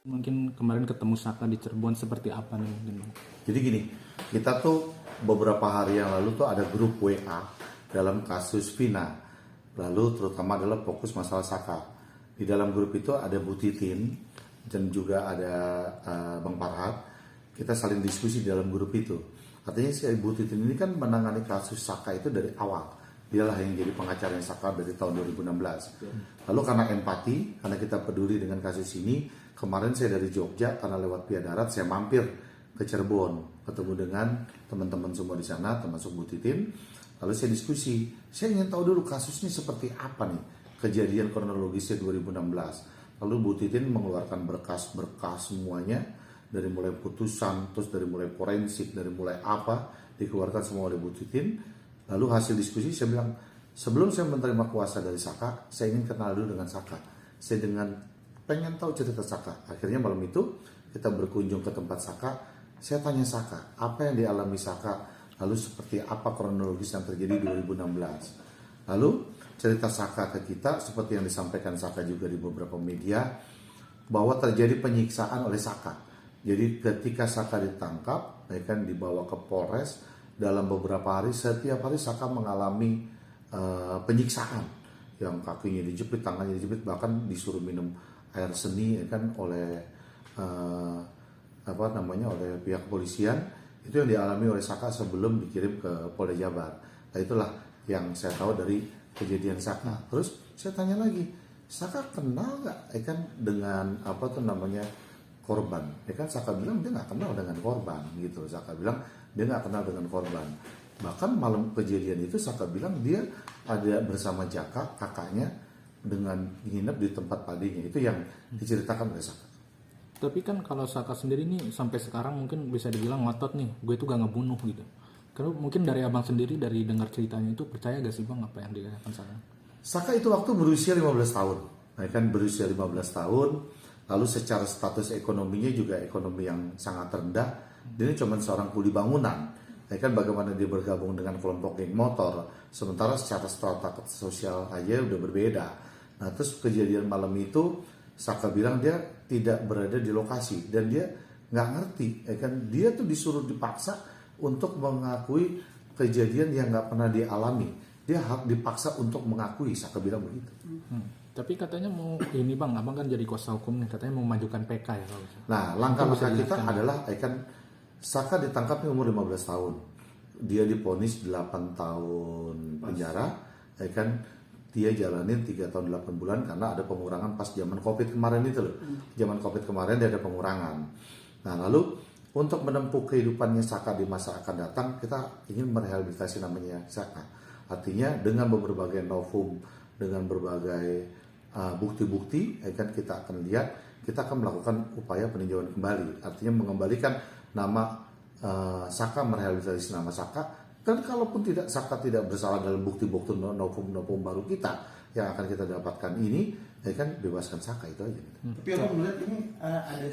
Mungkin kemarin ketemu Saka di Cirebon seperti apa nih mungkin Bang? Jadi gini, kita tuh beberapa hari yang lalu tuh ada grup WA dalam kasus Vina. Lalu terutama adalah fokus masalah Saka. Di dalam grup itu ada Bu Titin dan juga ada Bang Farhat. Kita saling diskusi di dalam grup itu. Artinya si Bu Titin ini kan menangani kasus Saka itu dari awal. Dialah yang jadi pengacaranya Saka dari tahun 2016. Lalu karena empati, karena kita peduli dengan kasus ini, kemarin saya dari Jogja karena lewat via darat saya mampir ke Cirebon, ketemu dengan teman-teman semua di sana, termasuk Bu Titin. Lalu saya diskusi, saya ingin tahu dulu kasusnya seperti apa nih, kejadian kronologisnya 2016. Lalu Bu Titin mengeluarkan berkas-berkas semuanya, dari mulai putusan, terus dari mulai forensik, dari mulai apa, dikeluarkan semua oleh Bu Titin. Lalu hasil diskusi saya bilang, sebelum saya menerima kuasa dari Saka, saya ingin kenal dulu dengan Saka. Saya pengen tahu cerita Saka. Akhirnya malam itu kita berkunjung ke tempat Saka. Saya tanya Saka, apa yang dialami Saka, lalu seperti apa kronologis yang terjadi 2016. Lalu cerita Saka ke kita, seperti yang disampaikan Saka juga di beberapa media, bahwa terjadi penyiksaan oleh Saka. Jadi ketika Saka ditangkap, ya kan, dibawa ke Polres, dalam beberapa hari, setiap hari Saka mengalami penyiksaan. Yang kakinya dijepit, tangannya dijepit, bahkan disuruh minum air seni, ya kan, oleh oleh pihak kepolisian. Itu yang dialami oleh Saka sebelum dikirim ke Polda Jabar. Nah, itulah yang saya tahu dari kejadian Saka. Terus saya tanya lagi, Saka kenal nggak, ya kan, dengan korban? Ya kan Saka bilang dia nggak kenal dengan korban, gitu. Saka bilang dia nggak kenal dengan korban. Bahkan malam kejadian itu Saka bilang dia ada bersama Jaka, kakaknya, dengan nginep di tempat padinya. Itu yang diceritakan oleh Saka. Tapi kan kalau Saka sendiri nih sampai sekarang mungkin bisa dibilang ngotot nih, gue itu gak ngebunuh gitu. Karena mungkin dari abang sendiri, dari dengar ceritanya itu, percaya gak sih Bang apa yang dikatakan Saka? Saka itu waktu berusia 15 tahun. Nah, kan berusia 15 tahun, lalu secara status ekonominya juga ekonomi yang sangat rendah. Dia ini cuma seorang kuli bangunan. Ya kan, bagaimana dia bergabung dengan kelompok geng motor, sementara secara strata sosial aja udah berbeda. Nah, terus kejadian malam itu Saka bilang dia tidak berada di lokasi dan dia nggak ngerti, ya kan, dia tuh disuruh dipaksa untuk mengakui kejadian yang nggak pernah dialami. Dia harus dipaksa untuk mengakui, Saka bilang begitu. Tapi katanya mau ini Bang, abang kan jadi kuasa hukum nih, katanya mau memajukan PK ya kalau bisa. Nah, langkah-langkah kita adalah, ya kan, Saka ditangkap umur 15 tahun. Dia divonis 8 tahun penjara, ya kan. Dia jalanin 3 tahun 8 bulan karena ada pengurangan pas zaman Covid kemarin itu loh. Zaman Covid kemarin dia ada pengurangan. Nah, lalu untuk menempuh kehidupannya Saka di masa akan datang, kita ingin merehabilitasi namanya Saka. Artinya dengan berbagai novum, dengan berbagai bukti-bukti, ya kan, kita akan lihat, kita akan melakukan upaya peninjauan kembali. Artinya mengembalikan nama Saka, merehabilitasi nama Saka. Dan kalaupun Saka tidak bersalah dalam bukti-bukti novum baru kita yang akan kita dapatkan ini, ya kan, bebaskan Saka, itu aja. Tapi aku melihat ini ada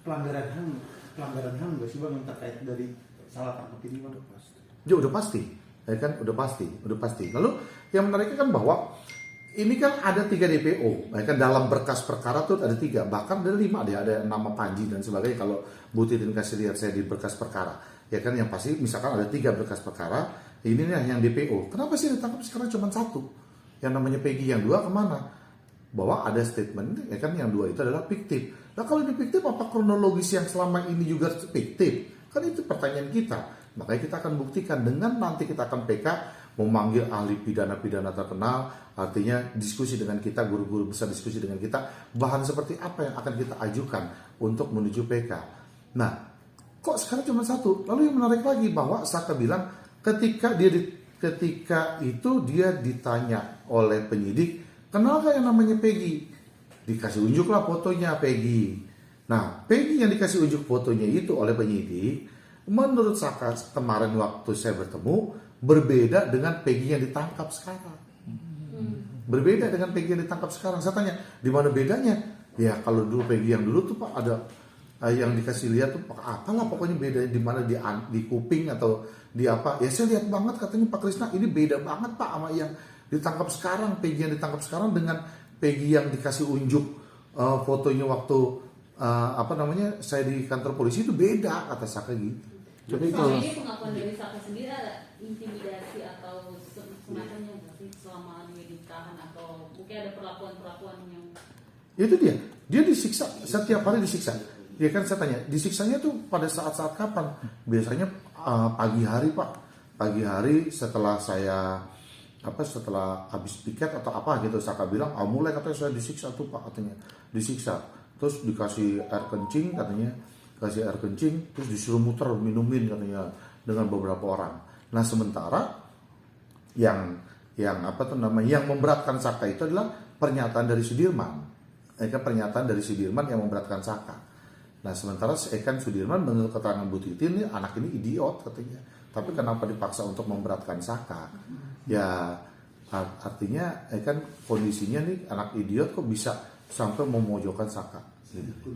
pelanggaran HAM nggak sih Bang yang terkait dari salah tangkap ini Bang? Ya udah pasti, ya kan, udah pasti. Lalu yang menariknya kan bahwa ini kan ada 3 DPO, ya kan, dalam berkas perkara tuh ada 3, bahkan ada 5, ada nama Panji dan sebagainya. Kalau Bu Titin kasih lihat saya di berkas perkara, ya kan, yang pasti misalkan ada 3 berkas perkara, ini nih yang DPO. Kenapa sih ditangkap sekarang cuma 1? Yang namanya Peggy, yang 2 kemana? Bahwa ada statement, ya kan, yang 2 itu adalah fiktif. Nah, kalau ini fiktif, apa kronologis yang selama ini juga fiktif? Kan itu pertanyaan kita. Makanya kita akan buktikan dengan nanti kita akan PK, memanggil ahli pidana-pidana terkenal, artinya diskusi dengan kita, guru-guru besar diskusi dengan kita, bahan seperti apa yang akan kita ajukan untuk menuju PK. Nah, kok sekarang cuma 1? Lalu yang menarik lagi bahwa Saka bilang ketika itu dia ditanya oleh penyidik, kenal gak yang namanya Peggy? Dikasih unjuklah fotonya Peggy. Nah, Peggy yang dikasih unjuk fotonya itu oleh penyidik, menurut Saka kemarin waktu saya bertemu, berbeda dengan Peggy yang ditangkap sekarang. Berbeda dengan Peggy yang ditangkap sekarang. Saya tanya, di mana bedanya? Ya, kalau dulu Peggy yang dulu tuh Pak ada yang dikasih lihat tuh apalah, pokoknya beda di mana, di kuping atau di apa. Ya saya lihat banget, katanya Pak Krisna, ini beda banget Pak sama yang ditangkap sekarang. Peggy yang ditangkap sekarang dengan Peggy yang dikasih unjuk fotonya waktu saya di kantor polisi itu beda kata Saka gitu. Tapi Selama kalau ini pengakuan dari Saka sendiri ada intimidasi atau semacamnya nggak sih selama dia ditahan atau mungkin ada perlakuan yang Itu dia disiksa, setiap hari disiksa. Ya kan saya tanya, disiksanya tuh pada saat-saat kapan? Biasanya pagi hari Pak, pagi hari setelah habis piket atau apa gitu, Saka bilang, mulai katanya saya disiksa tuh Pak, katanya disiksa. Terus dikasih air kencing katanya, terus disuruh muter minumin katanya dengan beberapa orang. Nah sementara yang memberatkan Saka itu adalah pernyataan dari Sudirman. Pernyataan dari Sudirman yang memberatkan Saka. Nah sementara Sudirman menurut keterangan Bu Titin, anak ini idiot katanya. Tapi kenapa dipaksa untuk memberatkan Saka? Ya artinya kondisinya nih anak idiot kok bisa sampai memojokkan Saka.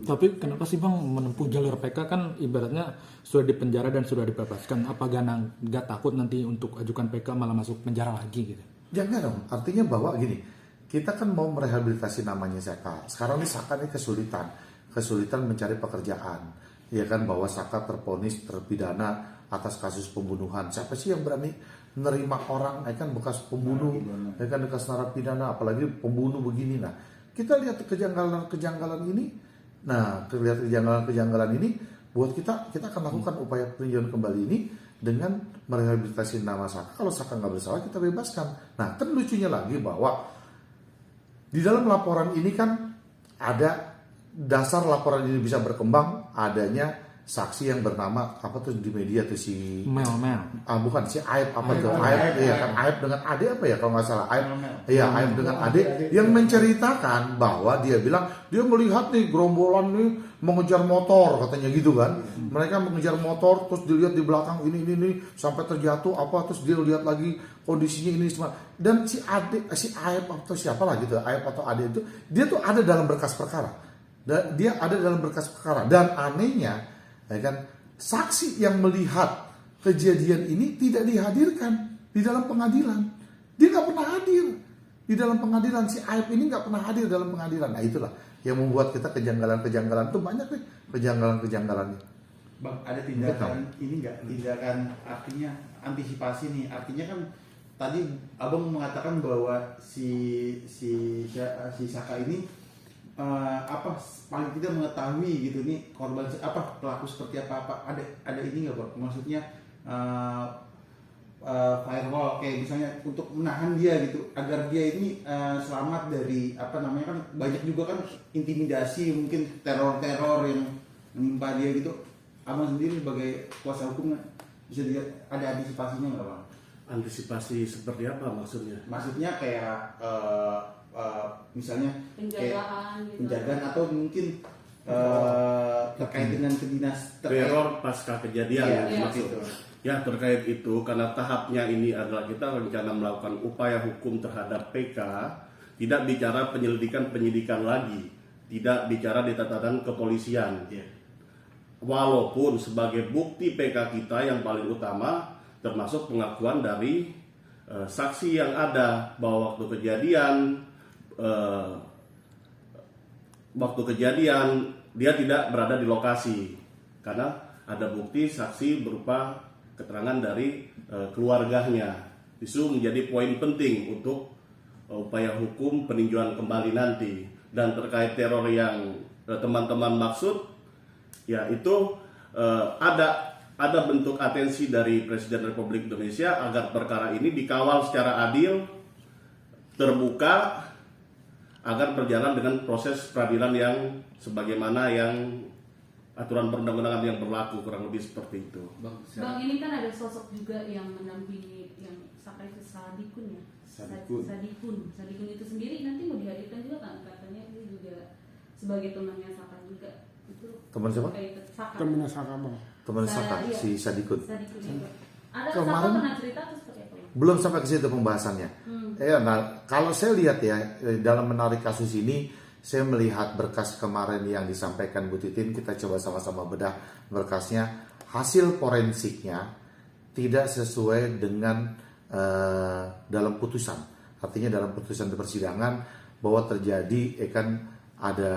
Tapi kenapa sih Bang menempuh jalur PK, kan ibaratnya sudah dipenjara dan sudah dibebaskan, apa nggak takut nanti untuk ajukan PK malah masuk penjara lagi gitu? Jangan dong, artinya bahwa gini, kita kan mau merehabilitasi namanya Saka. Sekarang ini Saka ini kesulitan mencari pekerjaan. Ya kan, bahwa Saka terponis terpidana atas kasus pembunuhan. Siapa sih yang berani menerima orang bekas pembunuh, bekas narapidana, apalagi pembunuh begini. Nah, kita lihat kejanggalan ini. Nah, kejanggalan ini buat kita akan lakukan upaya peninjauan kembali ini dengan merehabilitasi nama Saka. Kalau Saka nggak bersalah, kita bebaskan. Nah, kan lucunya lagi bahwa di dalam laporan ini kan ada dasar laporan ini bisa berkembang adanya saksi yang bernama apa tuh di media tuh si Mel bukan si Aib Aib dengan Ade apa ya kalau nggak salah Aib dengan Ade yang menceritakan bahwa dia bilang dia melihat nih gerombolan nih mengejar motor katanya gitu kan. Mereka mengejar motor terus dilihat di belakang ini sampai terjatuh terus dia lihat lagi kondisinya ini semua. Dan si Aib atau siapa lah gitu, Aib atau Ade itu dia tuh ada dalam berkas perkara. Dan anehnya saksi yang melihat kejadian ini tidak dihadirkan di dalam pengadilan. Dia nggak pernah hadir di dalam pengadilan. Si Aib ini nggak pernah hadir dalam pengadilan. Nah itulah yang membuat kita kejanggalan tuh banyak nih kejanggalannya. Bang, ada tindakan ini nggak? Tindakan artinya antisipasi nih. Artinya kan tadi Abang mengatakan bahwa si Saka ini paling tidak mengetahui gitu nih korban pelaku seperti apa ada ini nggak Bang? Maksudnya firewall kayak misalnya untuk menahan dia gitu agar dia ini selamat dari kan banyak juga kan intimidasi, mungkin teror yang menimpa dia gitu. Abang sendiri sebagai kuasa hukum bisa dilihat ada antisipasinya nggak Bang? Antisipasi seperti apa maksudnya? Maksudnya kayak misalnya penjagaan atau mungkin terkait dengan dinas teror pasca kejadian maksud. Ya terkait itu karena tahapnya ini adalah kita rencana melakukan upaya hukum terhadap PK, tidak bicara penyidikan lagi, tidak bicara di tataran kepolisian. Walaupun sebagai bukti PK kita yang paling utama termasuk pengakuan dari saksi yang ada bahwa waktu kejadian dia tidak berada di lokasi karena ada bukti saksi berupa keterangan dari keluarganya. Itu menjadi poin penting untuk upaya hukum peninjauan kembali nanti. Dan terkait teror yang teman-teman maksud, ya itu ada bentuk atensi dari Presiden Republik Indonesia agar perkara ini dikawal secara adil, terbuka, agar berjalan dengan proses peradilan yang sebagaimana yang aturan perundang-undangan yang berlaku, kurang lebih seperti itu. Bang, ini kan ada sosok juga yang mendampingi yang Saka itu Sadikun ya. Sadikun itu sendiri nanti mau dihadirkan juga kan, katanya dia juga sebagai temannya Saka juga. Itu teman siapa? Saka. Temennya Saka Bang. Teman Saka, si Sadikun. Ada Kemarin Saka pernah cerita atau seperti apa? Belum sampai ke situ pembahasannya. Nah, kalau saya lihat ya dalam menarik kasus ini, saya melihat berkas kemarin yang disampaikan Bu Titin, kita coba sama-sama bedah berkasnya. Hasil forensiknya tidak sesuai dengan dalam putusan. Artinya dalam putusan di persidangan bahwa terjadi ada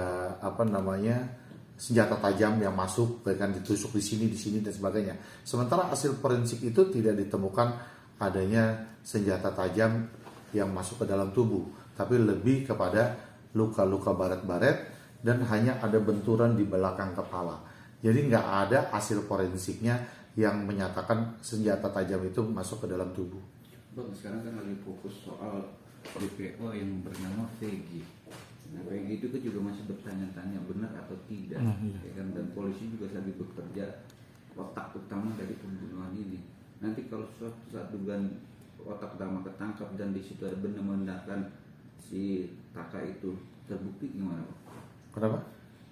senjata tajam yang masuk, bahkan ditusuk di sini dan sebagainya. Sementara hasil forensik itu tidak ditemukan adanya senjata tajam yang masuk ke dalam tubuh, tapi lebih kepada luka-luka baret-baret dan hanya ada benturan di belakang kepala. Jadi nggak ada hasil forensiknya yang menyatakan senjata tajam itu masuk ke dalam tubuh. Bang, sekarang kan lagi fokus soal DPO yang bernama Peggy. Nah, Peggy itu kan juga masih bertanya-tanya benar atau tidak, ya kan? Dan polisi juga lagi bekerja otak utama dari pembunuhan ini. Nanti kalau suatu saat dugaan otak utama ketangkap dan di situ ada benar-benar si Taka itu terbukti, gimana, Bang? Kenapa?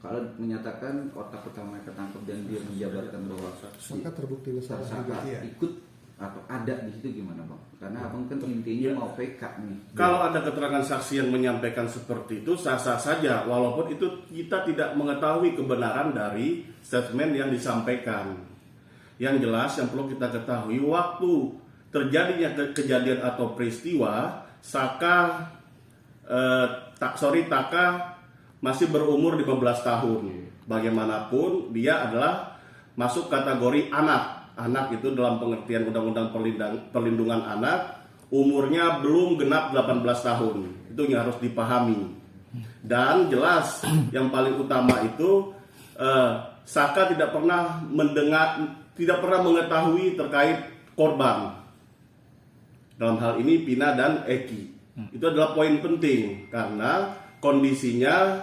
Kalau menyatakan otak utama ketangkap dan dia menjabarkan bahwa Saka terbukti bersalah tersangka juga, iya. ikut atau ada di situ, gimana, Bang? Karena abang kan intinya mau PK nih. Kalau ada keterangan saksi yang menyampaikan seperti itu, sah-sah saja, walaupun itu kita tidak mengetahui kebenaran dari statement yang disampaikan. Yang jelas yang perlu kita ketahui, waktu terjadinya kejadian atau peristiwa, Taka masih berumur 15 tahun. Bagaimanapun dia adalah masuk kategori anak. Anak itu dalam pengertian Undang-Undang Perlindungan Anak, umurnya belum genap 18 tahun. Itu yang harus dipahami. Dan jelas yang paling utama itu Saka tidak pernah mengetahui terkait korban. Dalam hal ini Pina dan Eki. Itu adalah poin penting karena kondisinya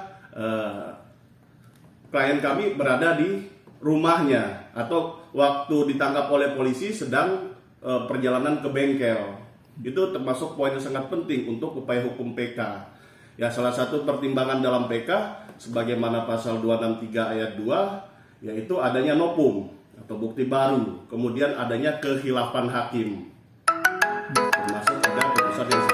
klien kami berada di rumahnya atau waktu ditangkap oleh polisi sedang perjalanan ke bengkel. Itu termasuk poin yang sangat penting untuk upaya hukum PK. Ya, salah satu pertimbangan dalam PK sebagaimana pasal 263 ayat 2 yaitu adanya nopum atau bukti baru, kemudian adanya kekhilafan hakim. Termasuk ada putusan yang